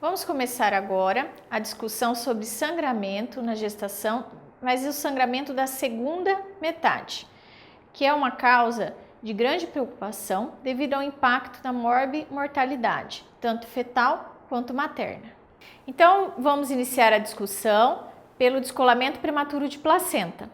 Vamos começar agora a discussão sobre sangramento na gestação, mas o sangramento da segunda metade, que é uma causa de grande preocupação devido ao impacto da morbimortalidade, tanto fetal quanto materna. Então, vamos iniciar a discussão pelo descolamento prematuro de placenta.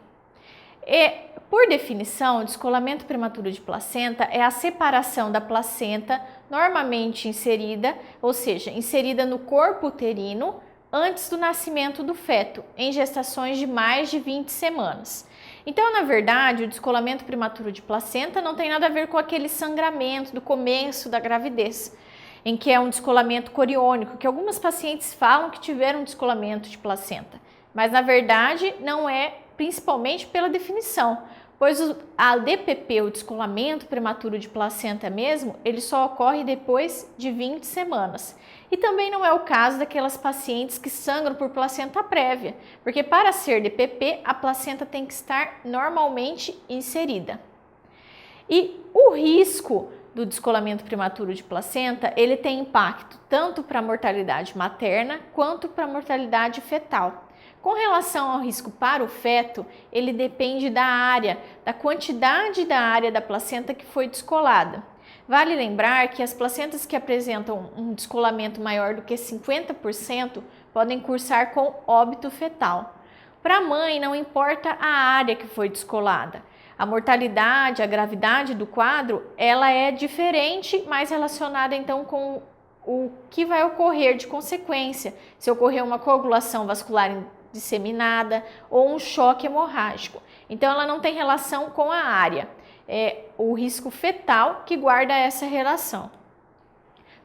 Por definição, o descolamento prematuro de placenta é a separação da placenta normalmente inserida, ou seja, inserida no corpo uterino antes do nascimento do feto, em gestações de mais de 20 semanas. Então, na verdade, o descolamento prematuro de placenta não tem nada a ver com aquele sangramento do começo da gravidez, em que é um descolamento coriônico, que algumas pacientes falam que tiveram descolamento de placenta, mas na verdade não é, principalmente pela definição, pois a DPP, o descolamento prematuro de placenta mesmo, ele só ocorre depois de 20 semanas. E também não é o caso daquelas pacientes que sangram por placenta prévia, porque para ser DPP, a placenta tem que estar normalmente inserida. E o risco do descolamento prematuro de placenta, ele tem impacto tanto para a mortalidade materna quanto para a mortalidade fetal. Com relação ao risco para o feto, ele depende da área, da quantidade da área da placenta que foi descolada. Vale lembrar que as placentas que apresentam um descolamento maior do que 50% podem cursar com óbito fetal. Para a mãe, não importa a área que foi descolada. A mortalidade, a gravidade do quadro, ela é diferente, mas relacionada então com o que vai ocorrer de consequência, se ocorrer uma coagulação vascular disseminada ou um choque hemorrágico. Então, ela não tem relação com a área. É o risco fetal que guarda essa relação.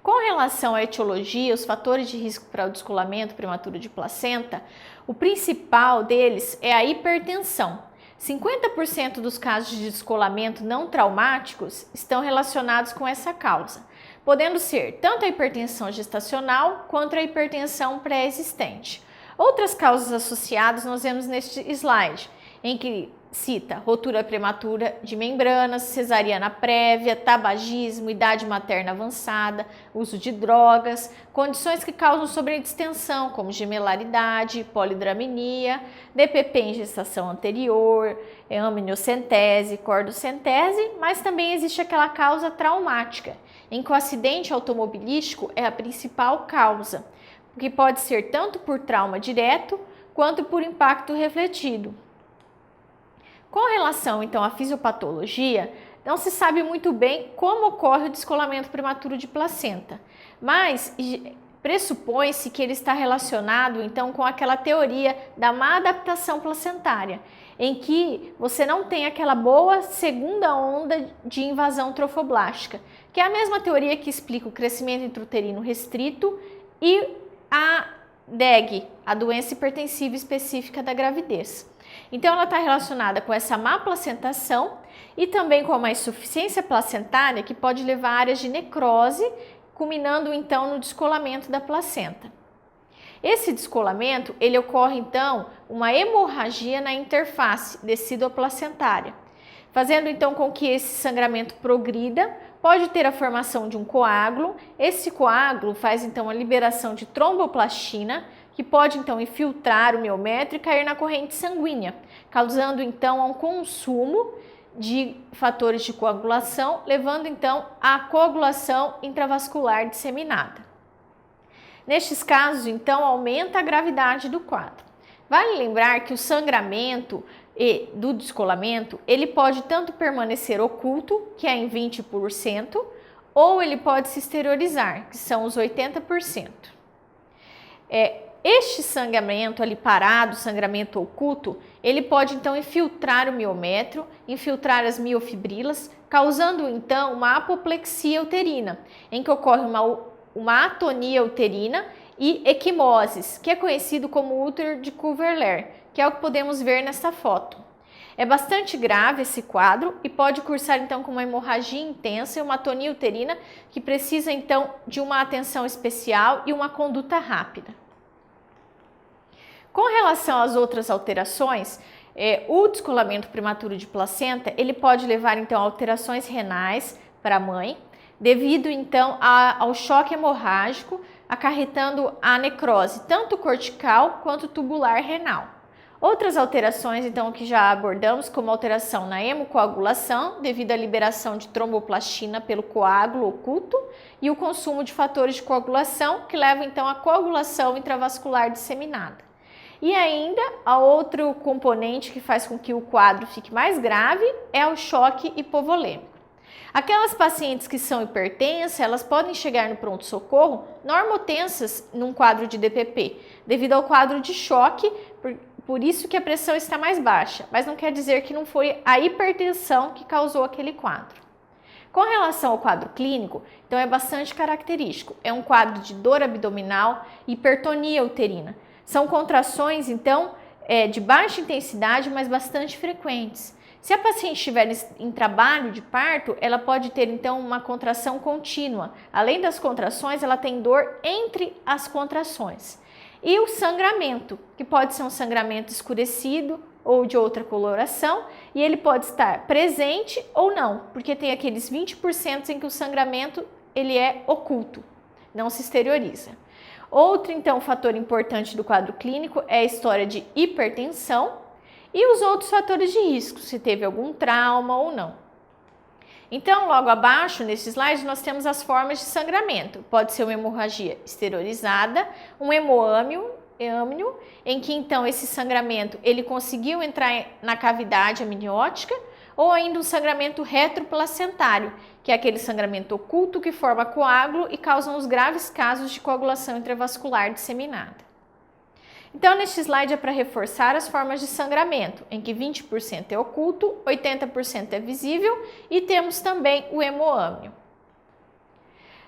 Com relação à etiologia, os fatores de risco para o descolamento prematuro de placenta, o principal deles é a hipertensão. 50% dos casos de descolamento não traumáticos estão relacionados com essa causa, podendo ser tanto a hipertensão gestacional quanto a hipertensão pré-existente. Outras causas associadas nós vemos neste slide, em que cita rotura prematura de membranas, cesariana prévia, tabagismo, idade materna avançada, uso de drogas, condições que causam sobredistensão, como gemelaridade, polidramenia, DPP em gestação anterior, amniocentese, cordocentese, mas também existe aquela causa traumática, em que o acidente automobilístico é a principal causa, que pode ser tanto por trauma direto quanto por impacto refletido. Com relação então à fisiopatologia, não se sabe muito bem como ocorre o descolamento prematuro de placenta, mas pressupõe-se que ele está relacionado então com aquela teoria da má adaptação placentária, em que você não tem aquela boa segunda onda de invasão trofoblástica, que é a mesma teoria que explica o crescimento intrauterino restrito e a DEG, a doença hipertensiva específica da gravidez. Então, ela está relacionada com essa má placentação e também com uma insuficiência placentária que pode levar a áreas de necrose, culminando então no descolamento da placenta. Esse descolamento, ele ocorre então uma hemorragia na interface decidoplacentária, fazendo então com que esse sangramento progrida. Pode ter a formação de um coágulo. Esse coágulo faz então a liberação de tromboplastina, que pode então infiltrar o miométrio e cair na corrente sanguínea, causando então um consumo de fatores de coagulação, levando então à coagulação intravascular disseminada. Nestes casos, então, aumenta a gravidade do quadro. Vale lembrar que o sangramento do descolamento, ele pode tanto permanecer oculto, que é em 20%, ou ele pode se exteriorizar, que são os 80%. Este sangramento ali parado, sangramento oculto, ele pode então infiltrar o miométrio, infiltrar as miofibrilas, causando então uma apoplexia uterina, em que ocorre uma atonia uterina e equimoses, que é conhecido como útero de Cuvelier, que é o que podemos ver nesta foto. É bastante grave esse quadro e pode cursar então com uma hemorragia intensa e uma atonia uterina que precisa então de uma atenção especial e uma conduta rápida. Com relação às outras alterações, o descolamento prematuro de placenta, ele pode levar então a alterações renais para a mãe, devido então ao choque hemorrágico acarretando a necrose, tanto cortical quanto tubular renal. Outras alterações, então, que já abordamos, como alteração na hemocoagulação, devido à liberação de tromboplastina pelo coágulo oculto e o consumo de fatores de coagulação, que levam, então, à coagulação intravascular disseminada. E ainda, a outro componente que faz com que o quadro fique mais grave é o choque hipovolêmico. Aquelas pacientes que são hipertensas, elas podem chegar no pronto-socorro normotensas num quadro de DPP, devido ao quadro de choque, por isso que a pressão está mais baixa, mas não quer dizer que não foi a hipertensão que causou aquele quadro. Com relação ao quadro clínico, então é bastante característico. É um quadro de dor abdominal e hipertonia uterina. São contrações, então, de baixa intensidade, mas bastante frequentes. Se a paciente estiver em trabalho de parto, ela pode ter, então, uma contração contínua. Além das contrações, ela tem dor entre as contrações. E o sangramento, que pode ser um sangramento escurecido ou de outra coloração, e ele pode estar presente ou não, porque tem aqueles 20% em que o sangramento ele é oculto, não se exterioriza. Outro, então, fator importante do quadro clínico é a história de hipertensão e os outros fatores de risco, se teve algum trauma ou não. Então, logo abaixo, nesse slide, nós temos as formas de sangramento. Pode ser uma hemorragia exteriorizada, um hemômio, em que então esse sangramento ele conseguiu entrar na cavidade amniótica, ou ainda um sangramento retroplacentário, que é aquele sangramento oculto que forma coágulo e causa os graves casos de coagulação intravascular disseminada. Então, neste slide é para reforçar as formas de sangramento, em que 20% é oculto, 80% é visível e temos também o hemômio.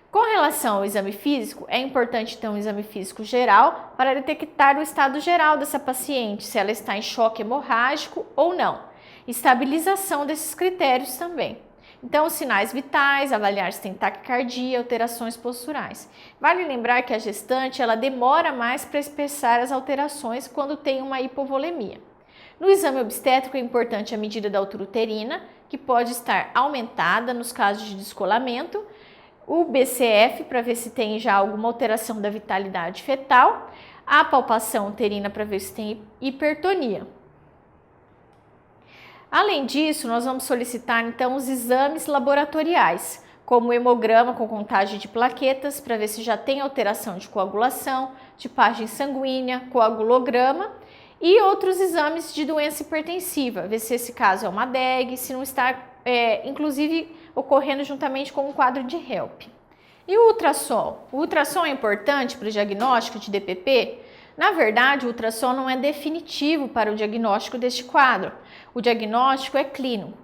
Com relação ao exame físico, é importante então um exame físico geral para detectar o estado geral dessa paciente, se ela está em choque hemorrágico ou não. Estabilização desses critérios também. Então, os sinais vitais, avaliar se tem taquicardia, alterações posturais. Vale lembrar que a gestante ela demora mais para expressar as alterações quando tem uma hipovolemia. No exame obstétrico é importante a medida da altura uterina, que pode estar aumentada nos casos de descolamento, o BCF para ver se tem já alguma alteração da vitalidade fetal, a palpação uterina para ver se tem hipertonia. Além disso, nós vamos solicitar então os exames laboratoriais, como o hemograma com contagem de plaquetas, para ver se já tem alteração de coagulação, tipagem sanguínea, coagulograma e outros exames de doença hipertensiva, ver se esse caso é uma DEG, se não está, inclusive, ocorrendo juntamente com um quadro de HELP. E o ultrassom? O ultrassom é importante para o diagnóstico de DPP? Na verdade, o ultrassom não é definitivo para o diagnóstico deste quadro. O diagnóstico é clínico.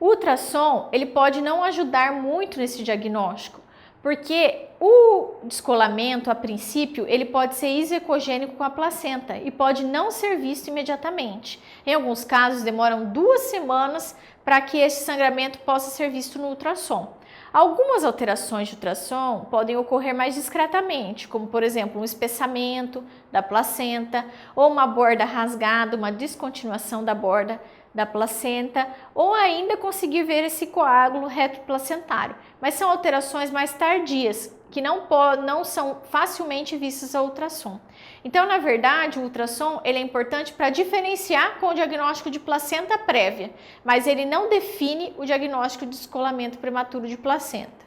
O ultrassom, ele pode não ajudar muito nesse diagnóstico, porque o descolamento, a princípio, ele pode ser isecogênico com a placenta e pode não ser visto imediatamente. Em alguns casos, demoram 2 semanas para que esse sangramento possa ser visto no ultrassom. Algumas alterações de ultrassom podem ocorrer mais discretamente, como por exemplo um espessamento da placenta ou uma borda rasgada, uma descontinuação da borda da placenta ou ainda conseguir ver esse coágulo retroplacentário, mas são alterações mais tardias que não são facilmente vistas ao ultrassom. Então, na verdade, o ultrassom ele é importante para diferenciar com o diagnóstico de placenta prévia, mas ele não define o diagnóstico de descolamento prematuro de placenta.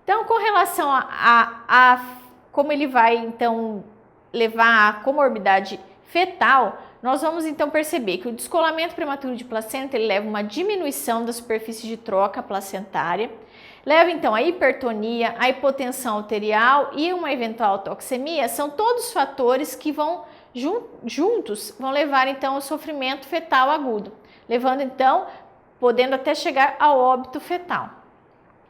Então, com relação a como ele vai então levar à comorbidade fetal, nós vamos então perceber que o descolamento prematuro de placenta ele leva a uma diminuição da superfície de troca placentária, leva então a hipertonia, a hipotensão arterial e uma eventual toxemia, são todos fatores que vão juntos vão levar então ao sofrimento fetal agudo, levando então, podendo até chegar ao óbito fetal.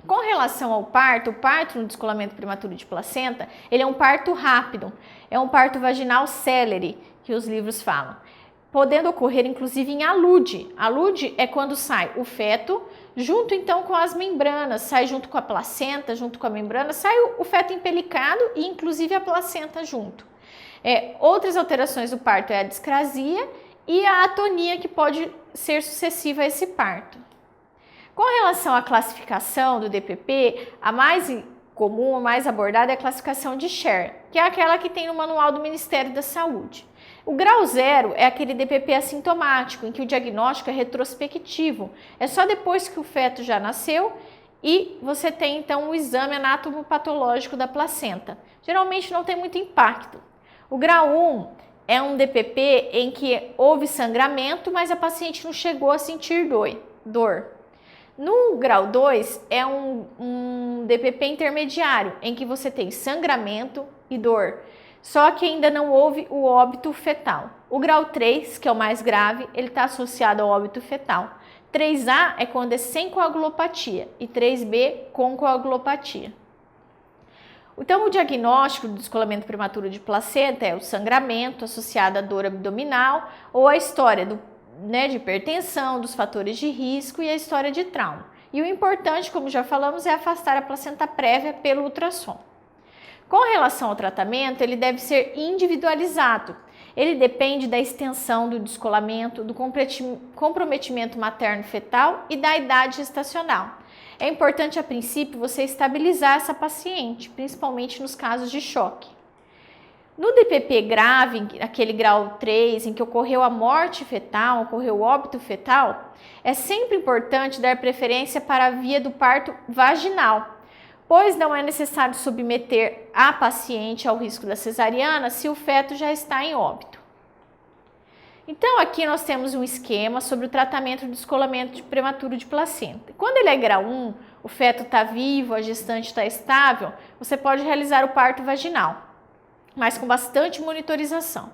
Com relação ao parto, o parto no descolamento prematuro de placenta, ele é um parto rápido, é um parto vaginal célere, que os livros falam, podendo ocorrer inclusive em alude. Alude é quando sai o feto, junto então com as membranas, sai junto com a placenta, junto com a membrana, sai o feto empelicado e inclusive a placenta junto. Outras alterações do parto é a discrasia e a atonia, que pode ser sucessiva a esse parto. Com relação à classificação do DPP, a mais comum ou mais abordada é a classificação de Sher, que é aquela que tem no manual do Ministério da Saúde. O grau 0 é aquele DPP assintomático, em que o diagnóstico é retrospectivo. É só depois que o feto já nasceu e você tem então o exame anatomopatológico da placenta. Geralmente não tem muito impacto. O grau 1 é um DPP em que houve sangramento, mas a paciente não chegou a sentir dor. No grau 2 é um DPP intermediário, em que você tem sangramento e dor, só que ainda não houve o óbito fetal. O grau 3, que é o mais grave, ele está associado ao óbito fetal. 3A é quando é sem coagulopatia e 3B com coagulopatia. Então, o diagnóstico do descolamento prematuro de placenta é o sangramento associado à dor abdominal ou a história de hipertensão, dos fatores de risco e a história de trauma. E o importante, como já falamos, é afastar a placenta prévia pelo ultrassom. Com relação ao tratamento, ele deve ser individualizado. Ele depende da extensão do descolamento, do comprometimento materno-fetal e da idade gestacional. É importante, a princípio, você estabilizar essa paciente, principalmente nos casos de choque. No DPP grave, aquele grau 3, em que ocorreu a morte fetal, ocorreu o óbito fetal, é sempre importante dar preferência para a via do parto vaginal, pois não é necessário submeter a paciente ao risco da cesariana se o feto já está em óbito. Então, aqui nós temos um esquema sobre o tratamento do descolamento prematuro de placenta. Quando ele é grau 1, o feto está vivo, a gestante está estável, você pode realizar o parto vaginal, mas com bastante monitorização.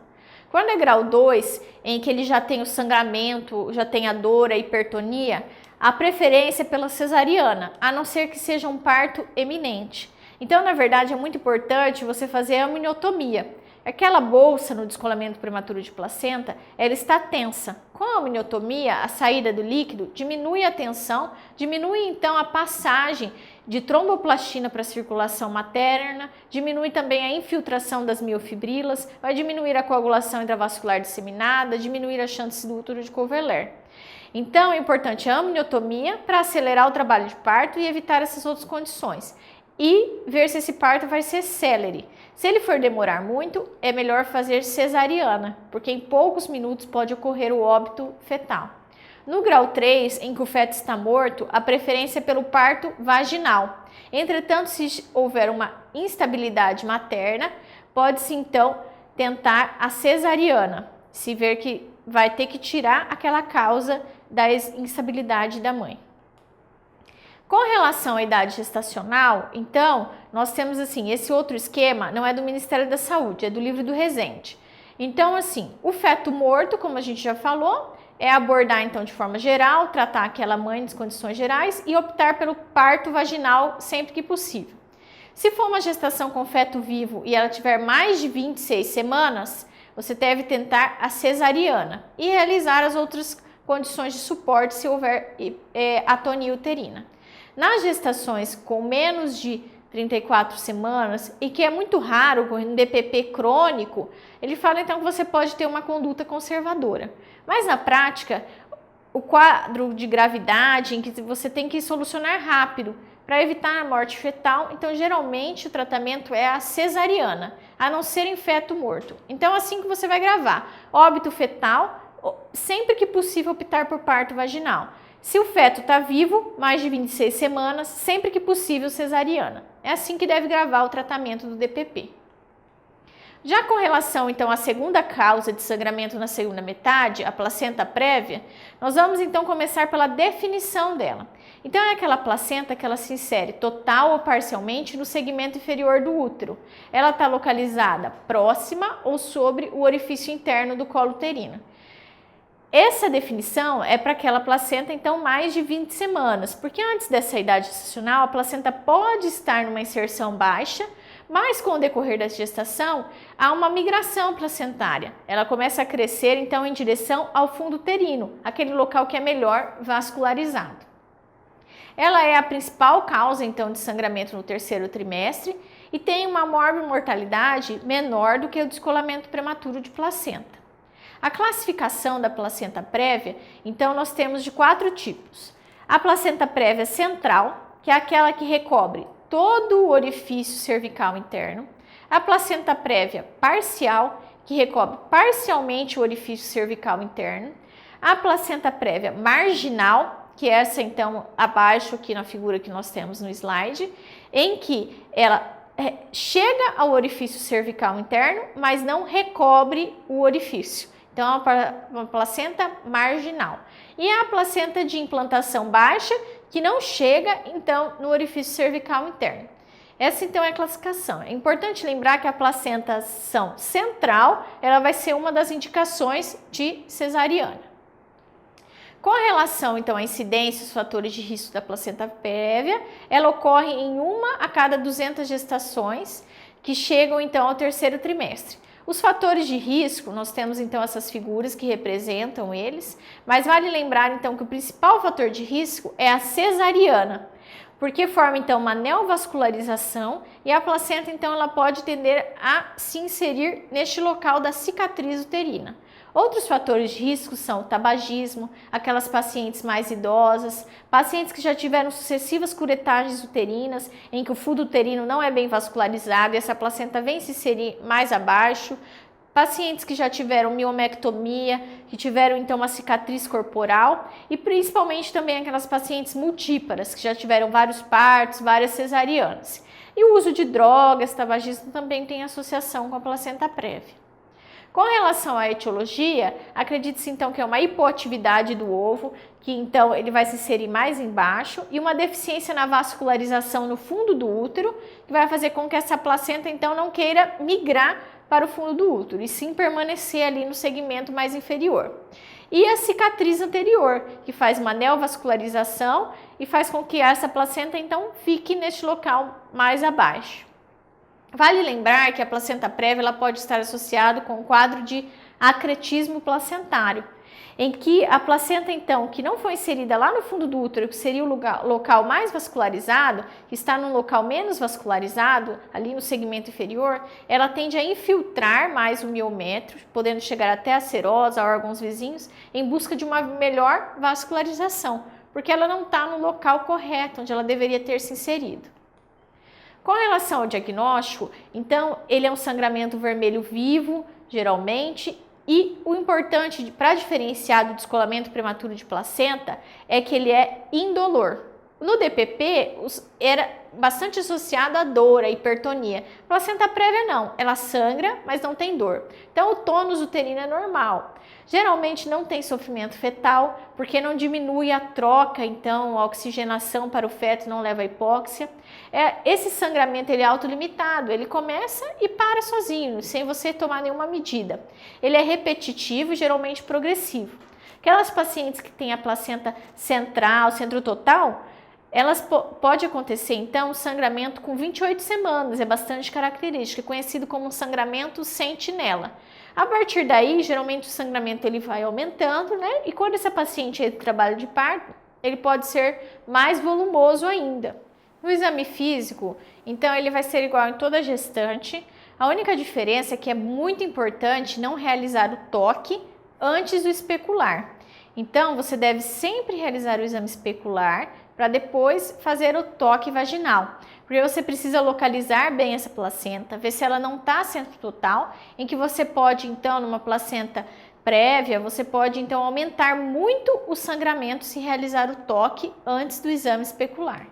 Quando é grau 2, em que ele já tem o sangramento, já tem a dor, a hipertonia, a preferência é pela cesariana, a não ser que seja um parto eminente. Então, na verdade, é muito importante você fazer a amniotomia. Aquela bolsa no descolamento prematuro de placenta, ela está tensa. Com a amniotomia, a saída do líquido diminui a tensão, diminui então a passagem de tromboplastina para a circulação materna, diminui também a infiltração das miofibrilas, vai diminuir a coagulação intravascular disseminada, diminuir a chance do útero de Coverler. Então, é importante a amniotomia para acelerar o trabalho de parto e evitar essas outras condições. E ver se esse parto vai ser célere. Se ele for demorar muito, é melhor fazer cesariana, porque em poucos minutos pode ocorrer o óbito fetal. No grau 3, em que o feto está morto, a preferência é pelo parto vaginal. Entretanto, se houver uma instabilidade materna, pode-se então tentar a cesariana, se ver que vai ter que tirar aquela causa da instabilidade da mãe. Com relação à idade gestacional, então, nós temos assim, esse outro esquema não é do Ministério da Saúde, é do livro do Rezende. Então, assim, o feto morto, como a gente já falou, é abordar então de forma geral, tratar aquela mãe nas condições gerais e optar pelo parto vaginal sempre que possível. Se for uma gestação com feto vivo e ela tiver mais de 26 semanas, você deve tentar a cesariana e realizar as outras condições de suporte se houver atonia uterina. Nas gestações com menos de 34 semanas e que é muito raro, com DPP crônico, ele fala então que você pode ter uma conduta conservadora. Mas na prática, o quadro de gravidade em que você tem que solucionar rápido para evitar a morte fetal, então geralmente o tratamento é a cesariana, a não ser em feto morto. Então assim que você vai gravar, óbito fetal, sempre que possível optar por parto vaginal. Se o feto está vivo, mais de 26 semanas, sempre que possível cesariana. É assim que deve gravar o tratamento do DPP. Já com relação então à segunda causa de sangramento na segunda metade, a placenta prévia, nós vamos então começar pela definição dela. Então é aquela placenta que ela se insere total ou parcialmente no segmento inferior do útero. Ela está localizada próxima ou sobre o orifício interno do colo uterino. Essa definição é para aquela placenta, então, mais de 20 semanas, porque antes dessa idade gestacional, a placenta pode estar numa inserção baixa, mas com o decorrer da gestação, há uma migração placentária. Ela começa a crescer, então, em direção ao fundo uterino, aquele local que é melhor vascularizado. Ela é a principal causa, então, de sangramento no terceiro trimestre e tem uma morbimortalidade menor do que o descolamento prematuro de placenta. A classificação da placenta prévia, então, nós temos de 4 tipos. A placenta prévia central, que é aquela que recobre todo o orifício cervical interno, a placenta prévia parcial, que recobre parcialmente o orifício cervical interno, a placenta prévia marginal, que é essa então abaixo aqui na figura que nós temos no slide, em que ela chega ao orifício cervical interno, mas não recobre o orifício. Então, é uma placenta marginal. E a placenta de implantação baixa, que não chega, então, no orifício cervical interno. Essa, então, é a classificação. É importante lembrar que a placentação central, ela vai ser uma das indicações de cesariana. Com relação, então, à incidência e os fatores de risco da placenta prévia, ela ocorre em 1 a cada 200 gestações, que chegam, então, ao terceiro trimestre. Os fatores de risco, nós temos, então, essas figuras que representam eles, mas vale lembrar, então, que o principal fator de risco é a cesariana, porque forma, então, uma neovascularização e a placenta, então, ela pode tender a se inserir neste local da cicatriz uterina. Outros fatores de risco são o tabagismo, aquelas pacientes mais idosas, pacientes que já tiveram sucessivas curetagens uterinas, em que o fundo uterino não é bem vascularizado e essa placenta vem se inserir mais abaixo, pacientes que já tiveram miomectomia, que tiveram então uma cicatriz corporal e principalmente também aquelas pacientes multíparas, que já tiveram vários partos, várias cesarianas. E o uso de drogas, tabagismo também tem associação com a placenta prévia. Com relação à etiologia, acredita-se então que é uma hipoatividade do ovo, que então ele vai se inserir mais embaixo, e uma deficiência na vascularização no fundo do útero, que vai fazer com que essa placenta então não queira migrar para o fundo do útero, e sim permanecer ali no segmento mais inferior. E a cicatriz anterior, que faz uma neovascularização e faz com que essa placenta então fique neste local mais abaixo. Vale lembrar que a placenta prévia ela pode estar associada com um quadro de acretismo placentário, em que a placenta, então, que não foi inserida lá no fundo do útero, que seria o local mais vascularizado, que está num local menos vascularizado, ali no segmento inferior, ela tende a infiltrar mais o miométrio, podendo chegar até a serosa, órgãos vizinhos, em busca de uma melhor vascularização, porque ela não está no local correto, onde ela deveria ter se inserido. Com relação ao diagnóstico, então, ele é um sangramento vermelho vivo, geralmente, e o importante para diferenciar do descolamento prematuro de placenta é que ele é indolor. No DPP, era bastante associado à dor, à hipertonia. Placenta prévia não, ela sangra, mas não tem dor. Então, o tônus uterino é normal. Geralmente não tem sofrimento fetal, porque não diminui a troca, então a oxigenação para o feto não leva à hipóxia. Esse sangramento ele é autolimitado, ele começa e para sozinho, sem você tomar nenhuma medida. Ele é repetitivo e geralmente progressivo. Aquelas pacientes que têm a placenta central, centro total, pode acontecer então um sangramento com 28 semanas, é bastante característico, é conhecido como um sangramento sentinela. A partir daí, geralmente o sangramento ele vai aumentando, né? E quando essa paciente entra em trabalho de parto, ele pode ser mais volumoso ainda. No exame físico, então ele vai ser igual em toda gestante. A única diferença é que é muito importante não realizar o toque antes do especular. Então, você deve sempre realizar o exame especular para depois fazer o toque vaginal, porque você precisa localizar bem essa placenta, ver se ela não está centro total, em que você pode então, numa placenta prévia, você pode então aumentar muito o sangramento se realizar o toque antes do exame especular.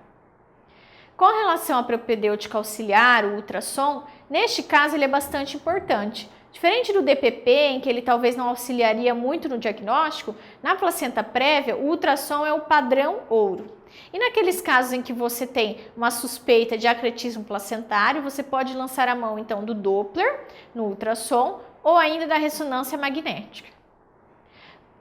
Com relação à propedêutica auxiliar, o ultrassom, neste caso ele é bastante importante. Diferente do DPP, em que ele talvez não auxiliaria muito no diagnóstico, na placenta prévia, o ultrassom é o padrão ouro. E naqueles casos em que você tem uma suspeita de acretismo placentário, você pode lançar a mão então do Doppler no ultrassom ou ainda da ressonância magnética.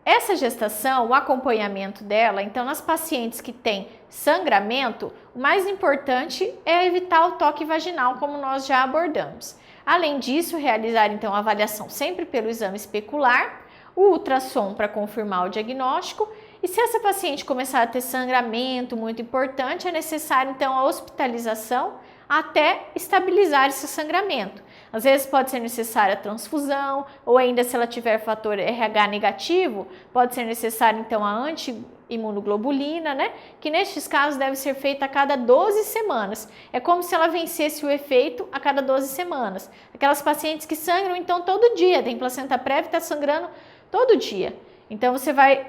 Essa gestação, o acompanhamento dela, então nas pacientes que têm sangramento, o mais importante é evitar o toque vaginal, como nós já abordamos. Além disso, realizar então a avaliação sempre pelo exame especular, o ultrassom para confirmar o diagnóstico, e se essa paciente começar a ter sangramento muito importante, é necessário então a hospitalização até estabilizar esse sangramento. Às vezes pode ser necessária a transfusão, ou ainda se ela tiver fator RH negativo, pode ser necessária então a anti-imunoglobulina, né? Que nestes casos deve ser feita a cada 12 semanas. É como se ela vencesse o efeito a cada 12 semanas. Aquelas pacientes que sangram então todo dia, tem placenta prévia e está sangrando todo dia. Então você vai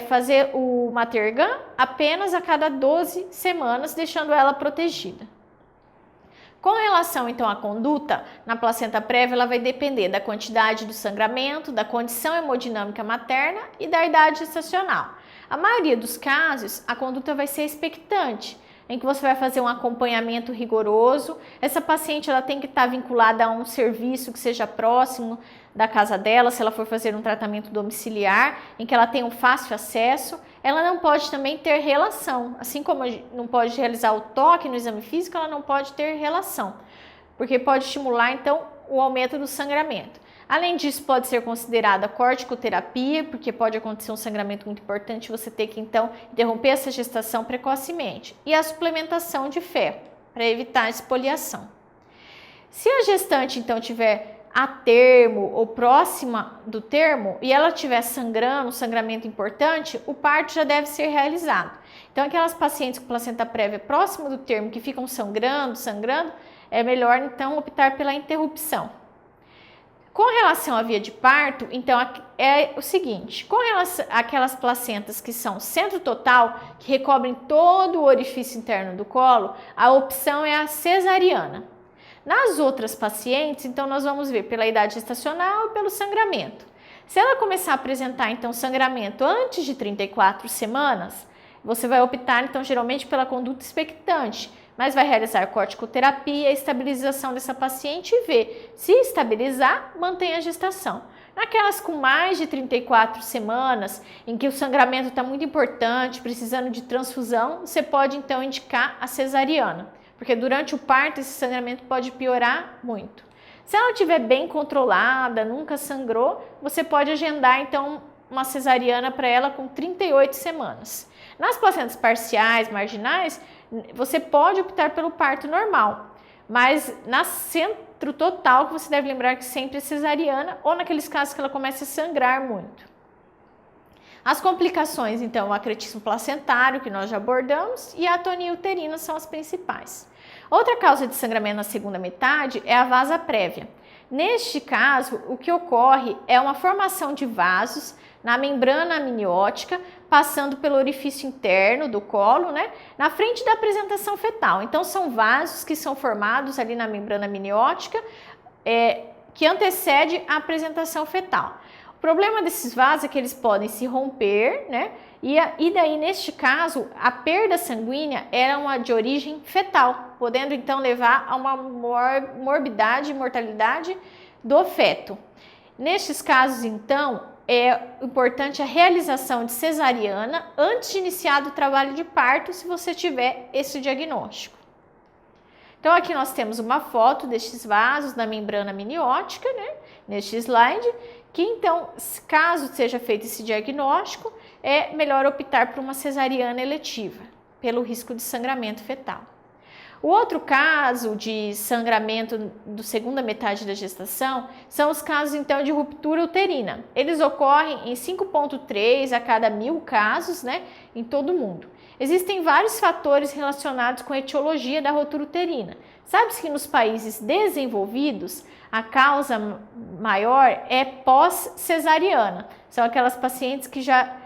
fazer o Matergan apenas a cada 12 semanas, deixando ela protegida. Com relação, então, à conduta, na placenta prévia, ela vai depender da quantidade do sangramento, da condição hemodinâmica materna e da idade gestacional. A maioria dos casos, a conduta vai ser expectante, em que você vai fazer um acompanhamento rigoroso. Essa paciente ela tem que estar vinculada a um serviço que seja próximo da casa dela, se ela for fazer um tratamento domiciliar, em que ela tenha um fácil acesso. Ela não pode também ter relação, assim como não pode realizar o toque no exame físico, ela não pode ter relação, porque pode estimular então o aumento do sangramento. Além disso, pode ser considerada corticoterapia, porque pode acontecer um sangramento muito importante, você ter que então interromper essa gestação precocemente. E a suplementação de ferro, para evitar a espoliação. Se a gestante então tiver a termo ou próxima do termo e ela estiver sangrando, um sangramento importante, o parto já deve ser realizado. Então, aquelas pacientes com placenta prévia próxima do termo que ficam sangrando, é melhor então optar pela interrupção. Com relação à via de parto, então é o seguinte, com relação àquelas placentas que são centro total, que recobrem todo o orifício interno do colo, a opção é a cesariana. Nas outras pacientes, então nós vamos ver pela idade gestacional e pelo sangramento. Se ela começar a apresentar então sangramento antes de 34 semanas, você vai optar então geralmente pela conduta expectante, mas vai realizar corticoterapia, estabilização dessa paciente e ver. Se estabilizar, mantém a gestação. Naquelas com mais de 34 semanas, em que o sangramento está muito importante, precisando de transfusão, você pode então indicar a cesariana, porque durante o parto esse sangramento pode piorar muito. Se ela estiver bem controlada, nunca sangrou, você pode agendar então uma cesariana para ela com 38 semanas. Nas placentas parciais, marginais, você pode optar pelo parto normal, mas na centro total, que você deve lembrar que sempre é cesariana, ou naqueles casos que ela começa a sangrar muito. As complicações, então, o acretismo placentário, que nós já abordamos, e a atonia uterina são as principais. Outra causa de sangramento na segunda metade é a vasa prévia. Neste caso, o que ocorre é uma formação de vasos na membrana amniótica, passando pelo orifício interno do colo, né, na frente da apresentação fetal. Então, são vasos que são formados ali na membrana amniótica, que antecede a apresentação fetal. O problema desses vasos é que eles podem se romper, né? E daí, neste caso, a perda sanguínea era uma de origem fetal, podendo então levar a uma morbidade e mortalidade do feto. Nestes casos, então, é importante a realização de cesariana antes de iniciar o trabalho de parto, se você tiver esse diagnóstico. Então, aqui nós temos uma foto destes vasos da membrana amniótica, né? Neste slide, que então, caso seja feito esse diagnóstico, é melhor optar por uma cesariana eletiva, pelo risco de sangramento fetal. O outro caso de sangramento da segunda metade da gestação são os casos então de ruptura uterina. Eles ocorrem em 5,3 a cada 1000 casos, né, em todo o mundo. Existem vários fatores relacionados com a etiologia da ruptura uterina. Sabe-se que nos países desenvolvidos a causa maior é pós-cesariana. São aquelas pacientes que já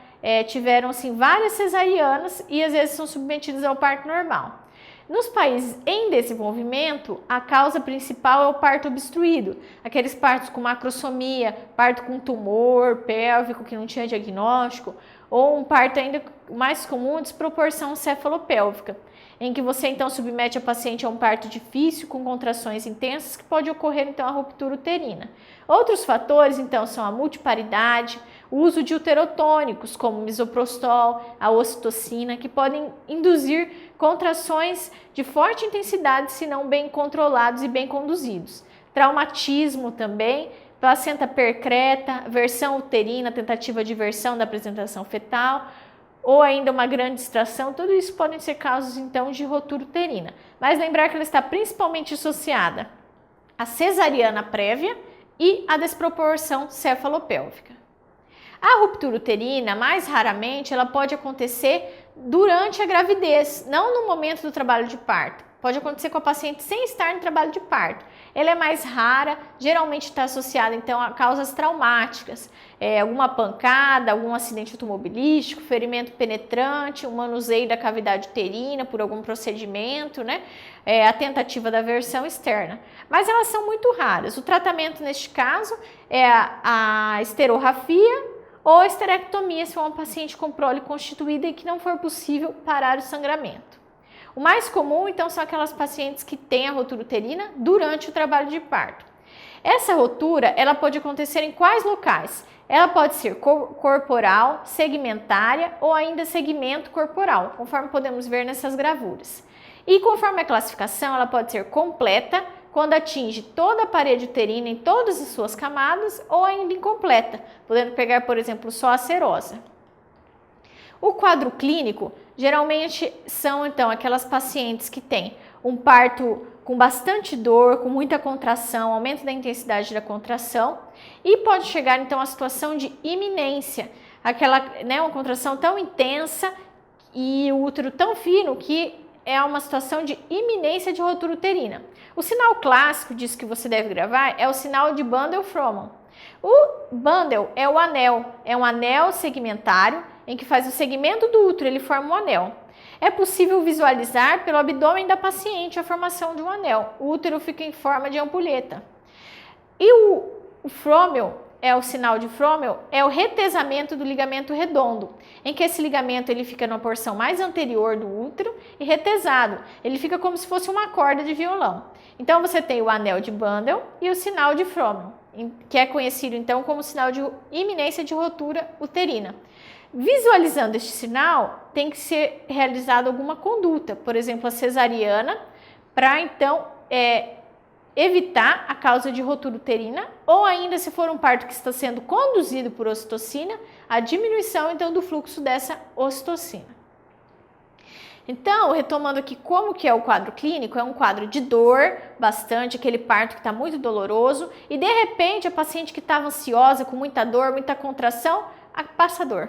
tiveram assim, várias cesarianas e às vezes são submetidas ao parto normal. Nos países em desenvolvimento, a causa principal é o parto obstruído, aqueles partos com macrosomia, parto com tumor pélvico que não tinha diagnóstico, ou um parto ainda mais comum, desproporção cefalopélvica, em que você então submete a paciente a um parto difícil com contrações intensas que pode ocorrer então a ruptura uterina. Outros fatores então são a multiparidade, o uso de uterotônicos como misoprostol, a ocitocina, que podem induzir contrações de forte intensidade se não bem controlados e bem conduzidos. Traumatismo também, placenta percreta, versão uterina, tentativa de versão da apresentação fetal, ou ainda uma grande distração, tudo isso podem ser casos então de ruptura uterina. Mas lembrar que ela está principalmente associada a cesariana prévia e a desproporção cefalopélvica. A ruptura uterina, mais raramente, ela pode acontecer durante a gravidez, não no momento do trabalho de parto. Pode acontecer com a paciente sem estar no trabalho de parto. Ela é mais rara, geralmente está associada então a causas traumáticas, alguma pancada, algum acidente automobilístico, ferimento penetrante, um manuseio da cavidade uterina por algum procedimento, né? A tentativa da versão externa. Mas elas são muito raras. O tratamento neste caso é a esterorrafia ou a esterectomia se for uma paciente com prole constituída e que não for possível parar o sangramento. O mais comum, então, são aquelas pacientes que têm a rotura uterina durante o trabalho de parto. Essa rotura, ela pode acontecer em quais locais? Ela pode ser corporal, segmentária ou ainda segmento corporal, conforme podemos ver nessas gravuras. E conforme a classificação, ela pode ser completa, quando atinge toda a parede uterina em todas as suas camadas, ou ainda incompleta, podendo pegar, por exemplo, só a serosa. O quadro clínico geralmente são então aquelas pacientes que têm um parto com bastante dor, com muita contração, aumento da intensidade da contração e pode chegar então à situação de iminência, uma contração tão intensa e o útero tão fino que é uma situação de iminência de rotura uterina. O sinal clássico disso que você deve gravar é o sinal de Bandel-Frohman. O Bandel é um anel segmentário em que faz o segmento do útero, ele forma um anel. É possível visualizar pelo abdômen da paciente a formação de um anel. O útero fica em forma de ampulheta. E o Frommel, o sinal de Frommel, é o retesamento do ligamento redondo, em que esse ligamento ele fica na porção mais anterior do útero e retesado. Ele fica como se fosse uma corda de violão. Então você tem o anel de Bandel e o sinal de Frommel, que é conhecido então como sinal de iminência de rotura uterina. Visualizando este sinal, tem que ser realizada alguma conduta, por exemplo, a cesariana, para então evitar a causa de rotura uterina, ou ainda se for um parto que está sendo conduzido por ocitocina, a diminuição então do fluxo dessa ocitocina. Então, retomando aqui como que é o quadro clínico, é um quadro de dor, bastante, aquele parto que está muito doloroso, e de repente a paciente que estava ansiosa, com muita dor, muita contração, passa dor.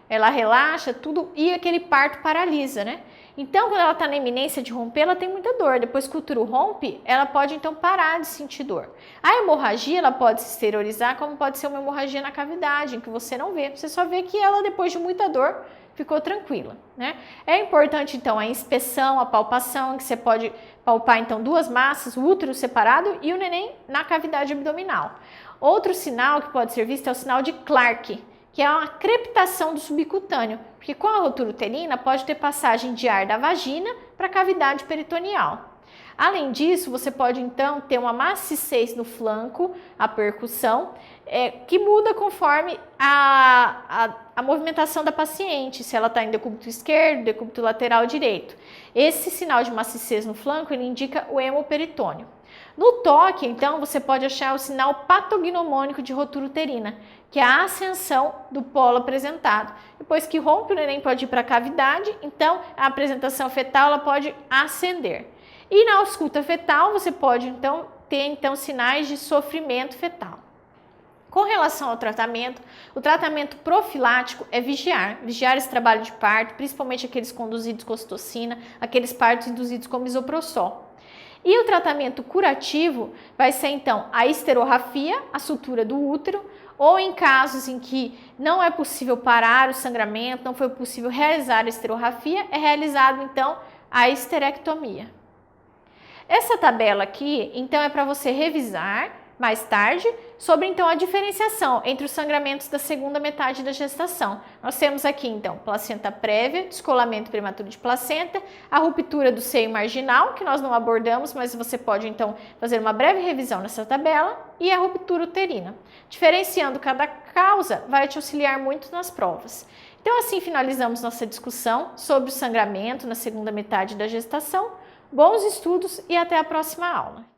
Ela relaxa tudo e aquele parto paralisa, né? Então, quando ela está na iminência de romper, ela tem muita dor. Depois que o útero rompe, ela pode então parar de sentir dor. A hemorragia, ela pode se exteriorizar, como pode ser uma hemorragia na cavidade, em que você não vê. Você só vê que ela, depois de muita dor, ficou tranquila, né? É importante então a inspeção, a palpação, que você pode palpar então duas massas, o útero separado e o neném na cavidade abdominal. Outro sinal que pode ser visto é o sinal de Clark, que é uma crepitação do subcutâneo, porque com a rotura uterina pode ter passagem de ar da vagina para a cavidade peritoneal. Além disso, você pode então ter uma maciçez no flanco, a percussão, que muda conforme a movimentação da paciente, se ela está em decúbito esquerdo, decúbito lateral direito. Esse sinal de maciçez no flanco, ele indica o hemoperitônio. No toque, então, você pode achar o sinal patognomônico de rotura uterina, que é a ascensão do polo apresentado. Depois que rompe, o neném pode ir para a cavidade, então a apresentação fetal ela pode ascender. E na ausculta fetal, você pode então ter sinais de sofrimento fetal. Com relação ao tratamento, o tratamento profilático é vigiar esse trabalho de parto, principalmente aqueles conduzidos com ocitocina, aqueles partos induzidos com misoprostol. E o tratamento curativo vai ser então a esterorrafia, a sutura do útero, ou em casos em que não é possível parar o sangramento, não foi possível realizar a esterorrafia, é realizado então a esterectomia. Essa tabela aqui, então, é para você revisar mais tarde sobre então a diferenciação entre os sangramentos da segunda metade da gestação. Nós temos aqui então placenta prévia, descolamento prematuro de placenta, a ruptura do seio marginal, que nós não abordamos, mas você pode então fazer uma breve revisão nessa tabela, e a ruptura uterina. Diferenciando cada causa vai te auxiliar muito nas provas. Então assim finalizamos nossa discussão sobre o sangramento na segunda metade da gestação. Bons estudos e até a próxima aula!